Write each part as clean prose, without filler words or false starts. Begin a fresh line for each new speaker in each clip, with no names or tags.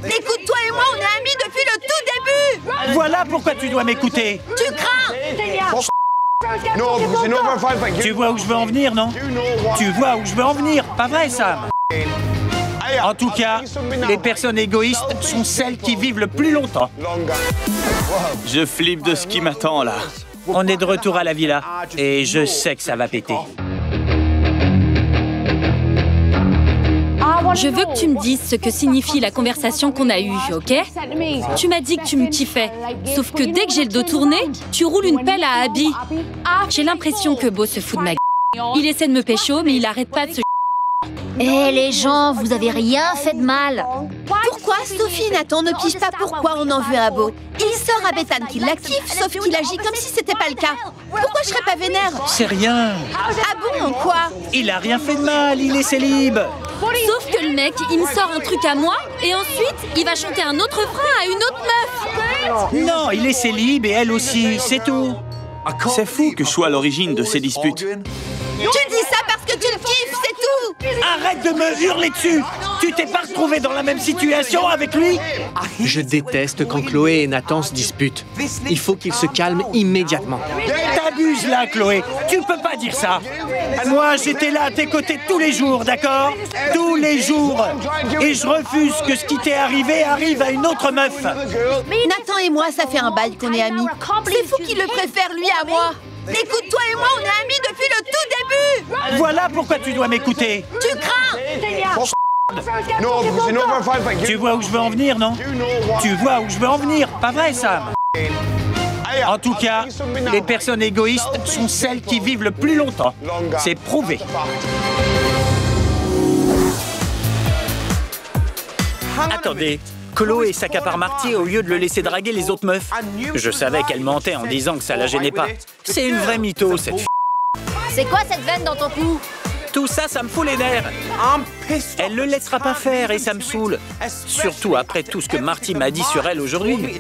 Écoute, toi et moi, on est amis depuis le tout début.
Voilà pourquoi tu dois m'écouter.
Tu crains.
Tu vois où je veux en venir, non? Tu vois où je veux en venir, pas vrai, Sam? En tout cas, les personnes égoïstes sont celles qui vivent le plus longtemps.
Je flippe de ce qui m'attend, là.
On est de retour à la villa, et je sais que ça va péter.
Je veux que tu me dises ce que signifie la conversation qu'on a eue, ok? Tu m'as dit que tu me kiffais. Sauf que dès que j'ai le dos tourné, tu roules une pelle à Abby. J'ai l'impression que Beau se fout de ma gueule. Il essaie de me pécho, mais il arrête pas de se...
Eh les gens, vous avez rien fait de mal.
Pourquoi Sophie et Nathan ne pigent pas pourquoi on en veut à Beau? Il sort à Bethany qui la kiffe, sauf qu'il agit comme si c'était pas le cas. Pourquoi je serais pas vénère?
C'est rien.
Ah bon, quoi?
Il a rien fait de mal, il est célib.
Sauf que le mec, il me sort un truc à moi, et ensuite, il va chanter un autre frein à une autre meuf.
Non, il est célib et elle aussi, c'est tout.
C'est fou que je sois à l'origine de ces disputes.
Tu dis ça parce que tu le kiffes, c'est tout.
Arrête de me hurler dessus. Tu t'es pas retrouvé dans la même situation avec lui?
Je déteste quand Chloé et Nathan se disputent. Il faut qu'ils se calment immédiatement.
T'abuses là, Chloé. Tu peux pas dire ça. Moi, j'étais là à tes côtés tous les jours, d'accord? Tous les jours. Et je refuse que ce qui t'est arrivé arrive à une autre meuf.
Nathan et moi, ça fait un bail qu'on est amis. C'est fou qu'il le préfère lui à moi. Écoute, toi et moi, on est amis depuis le tout début.
Voilà pourquoi tu dois m'écouter.
Tu crains.
Tu vois où je veux en venir, non? Tu vois où je veux en venir, pas vrai, Sam? En tout cas, les personnes égoïstes sont celles qui vivent le plus longtemps. C'est prouvé. Attendez, Chloé s'accapare Marty au lieu de le laisser draguer les autres meufs. Je savais qu'elle mentait en disant que ça la gênait pas. C'est une vraie mytho, cette f***.
C'est quoi cette veine dans ton cou?
Tout ça, ça me fout les nerfs. Elle le laissera pas faire et ça me saoule. Surtout après tout ce que Marty m'a dit sur elle aujourd'hui.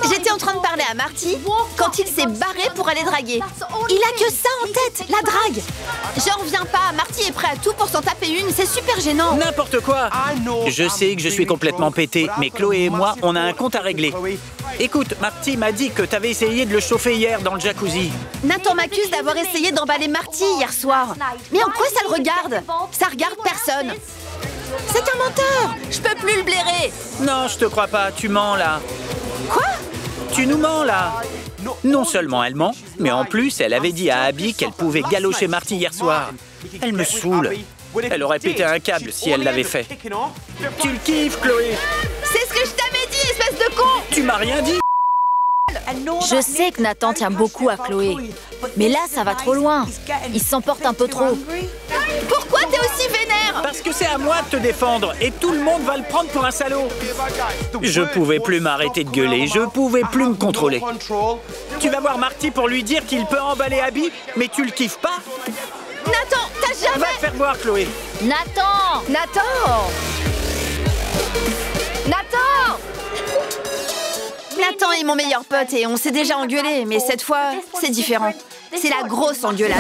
J'étais en train de parler à Marty quand il s'est barré pour aller draguer. Il a que ça en tête, la drague. J'en reviens pas, Marty est prêt à tout pour s'en taper une, c'est super gênant.
N'importe quoi. Je sais que je suis complètement pété, mais Chloé et moi, on a un compte à régler. Écoute, Marty m'a dit que t'avais essayé de le chauffer hier dans le jacuzzi.
Nathan m'accuse d'avoir essayé d'emballer Marty hier soir. Mais en quoi ça le regarde? Ça regarde personne. C'est un menteur. Je peux plus le blairer.
Non, je te crois pas, tu mens là.
Quoi?
Tu nous mens là. Non seulement elle ment, mais en plus, elle avait dit à Abby qu'elle pouvait galocher Marty hier soir. Elle me saoule. Elle aurait pété un câble si elle l'avait fait. Tu le kiffes, Chloé?
C'est ce que je t'avais dit, espèce de con.
Tu m'as rien dit?
Je sais que Nathan tient beaucoup à Chloé. Mais là, ça va trop loin. Il s'emporte un peu trop.
Pourquoi t'es aussi vénère?
Parce que c'est à moi de te défendre et tout le monde va le prendre pour un salaud. Je pouvais plus m'arrêter de gueuler, je pouvais plus me contrôler. Tu vas voir Marty pour lui dire qu'il peut emballer Abby, mais tu le kiffes pas?
Nathan, t'as jamais...
Va te faire voir, Chloé.
Nathan!
Nathan! Nathan! Nathan est mon meilleur pote et on s'est déjà engueulé, mais cette fois, c'est différent. C'est la grosse engueulade.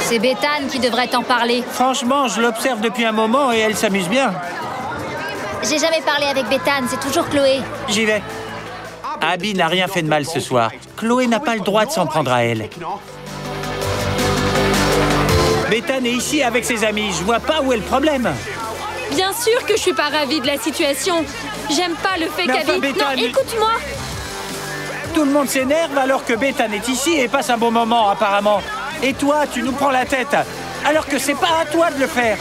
C'est Bethany qui devrait t'en parler.
Franchement, je l'observe depuis un moment et elle s'amuse bien.
J'ai jamais parlé avec Bethany, c'est toujours Chloé.
J'y vais. Abby n'a rien fait de mal ce soir. Chloé n'a pas le droit de s'en prendre à elle. Bethany est ici avec ses amis. Je vois pas où est le problème.
Bien sûr que je suis pas ravie de la situation. J'aime pas le fait
Mais enfin,
qu'Abby... Non,
Bethany-
écoute-moi.
Tout le monde s'énerve alors que Bethany est ici et passe un bon moment apparemment. Et toi, tu nous prends la tête alors que c'est pas à toi de le faire.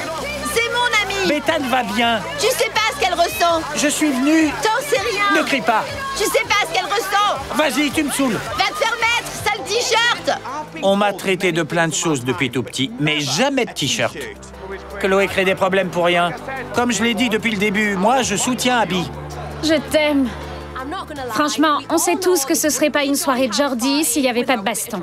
C'est mon amie.
Bethany va bien.
Tu sais pas ce qu'elle ressent.
Je suis venu.
T'en sais rien.
Ne crie pas.
Tu sais pas ce qu'elle ressent.
Vas-y, tu me saoules.
Va te faire mettre, sale t-shirt.
On m'a traité de plein de choses depuis tout petit, mais jamais de t-shirt. Chloé crée des problèmes pour rien. Comme je l'ai dit depuis le début, moi, je soutiens Abby.
Je t'aime. Franchement, on sait tous que ce serait pas une soirée de Jordi s'il y avait pas de baston.